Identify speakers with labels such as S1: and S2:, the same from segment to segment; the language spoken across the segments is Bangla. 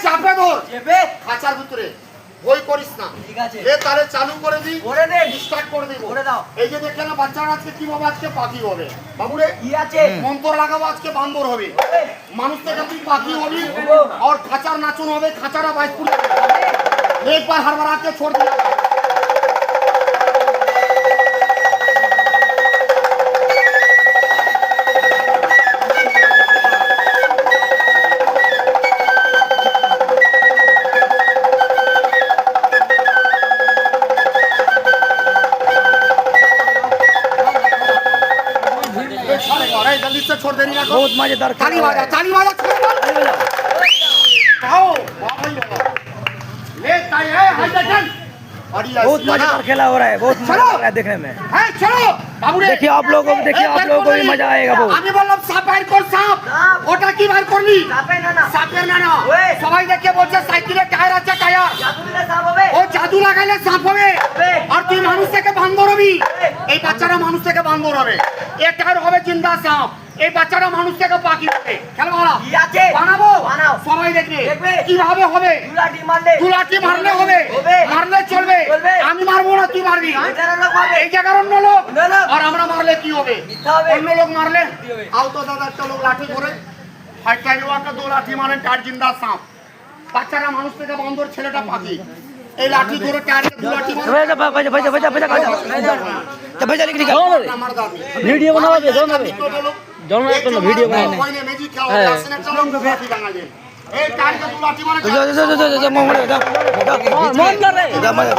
S1: চাপে ধর
S2: চেপে
S1: খাঁচার ভিতরে বই করিস না।
S2: ঠিক আছে
S1: এ তাহলে চালু করে দি,
S2: করে দে
S1: স্টার্ট করে দিব।
S2: করে দাও।
S1: এই যে দেখলে না বাচ্চারা আজকে কি হবে, আজকে পাখি হবে বাবুরে।
S2: কি আছে
S1: মন্ত্র লাগাবো, আজকে বান্দর হবে। মানুষ থেকে তুই পাখি হবি আর খাঁচার নাচুন হবে, খাঁচারা বাইক পুড়ে एक बार हर बार आके छोड़ दिया। जल्दी से छोड़ देनी ना।
S3: बहुत मजेदार
S1: ताली बाजा, ताली बाजा, आओ ले ताई है हाय देखन।
S3: बहुत मजेदार खेला हो रहा है, बहुत मजा आ रहा है देखने में।
S1: है चलो बाबू रे,
S3: देखिए आप लोगों को, देखिए आप लोगों को भी मजा आएगा बहुत।
S1: আমি বললাম সাপ বাইর কর, সাপ ওটা কি বাইর করলি?
S2: চাপে না না
S1: সাপের না না,
S2: ওই।
S1: সবাই দেখে বলছে সাইকেলে টায়ার আছে, টায়ার
S2: জাদু দিলে সাপ হবে
S1: ও জাদু লাগাইলে সাপ হবে। আর তুই মানুষ থেকে বান্দর হবি। এই বাচ্চারা মানুষ থেকে বান্দর হবে, এটার হবে জিন্দা সাপ। এই বাচ্চারা মানুষ থেকে পাখি হবে। খেলো ভালো
S2: কি আছে
S1: বানাবো,
S2: বানাও
S1: সবাই দেখবে
S2: দেখবে।
S1: কিভাবে হবে।
S2: দুলাটি মারলে
S1: তুলাটি মারলে হবে,
S2: হবে।
S1: মারলে চলবে।
S2: চলবে।
S1: আমি মারবো না, তুই মারবি।
S2: এটার লোক মারবে
S1: এই জায়গার অন্য লোক,
S2: অন্য লোক।
S1: আর আমরা মারলে কি হবে?
S2: মিথ্যা হবে।
S1: অন্য লোক মারলে
S2: হবে।
S1: আও তো দাদা একটা লোক লাঠি ধরে হাইটাই ওয়াকে দো লাঠি মারেন, টার জিন্দা সাপ। বাচ্চারা মানুষ থেকে বান্দর, ছেলেটা পাখি। এই লাঠি ধরে টারকে দু লাঠি মারে।
S3: भैया भैया भैया भैया भैया तो भैया लिख निकाल
S1: আমার দাদি
S3: वीडियो बनाओ दे दोनों में दोनों में अपना वीडियो बनाने
S1: কইনে মেজি খাওয়া আসেন একটা লোক পাখি বাঙালি। এই টারকে দু লাঠি মারে।
S3: जो जो जो जो मोहम्मद जा मोहम्मद कर रहे जा मजा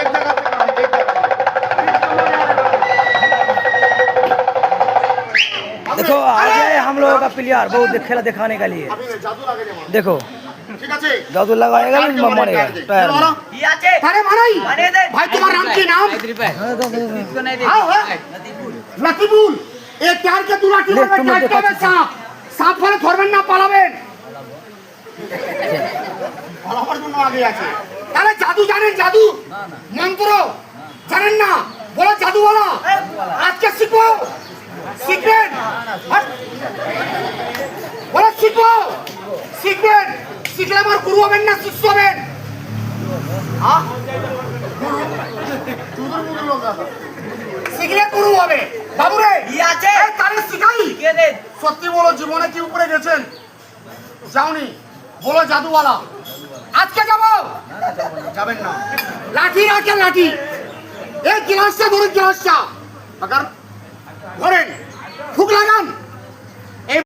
S1: एक जगह पे करो, एक जगह।
S3: देखो आ गए हम लोगों का प्लेयर बहुत खेला दिखाने के लिए।
S1: अभी जादू लगे जमा।
S3: देखो
S1: ঠিক আছে
S3: जादू लगाएगा भी मरेगा पैर में।
S2: কি আছে
S1: আরে মারাই
S2: বানিয়ে দে
S1: ভাই, তোমার নাম কি নাম? हाँ, हाँ। লতিফুল। এই টারকে দু লাঠি মারবে,
S3: তোমরা
S1: টারকে হবে
S3: দেখাচ্ছি।
S1: সাপ। সাপ ফলে ধরবেন না, পালাবেন। পালাবার জন্য আগে আছে। তাহলে জাদু জানেন? জাদু মন্ত্র জানেন না? বলো জাদু বলো, আজকে শিখবো, শিখবেন। হট। বলো শিখবো, শিখবেন। শিখলে আমার গুরু হবেন না শিষ্য হবেন? হ্যাঁ গুরু চুদুর মুদুর লোক আছে। শিখলে গুরু হবে বাবুরে।
S2: কি আছে
S1: এই তাহলে শিখাই।
S2: কে দে
S1: সত্যি বলো, জীবনে কি উপরে গেছেন? যাওনি? বলো জাদুওয়ালা আজকে যাবো, যাবেন না। লাঠি রাখেন, লাঠি। এই গ্লাসটা ধরুন, গ্লাসটা আগার ধরেন, ফুক লাগান।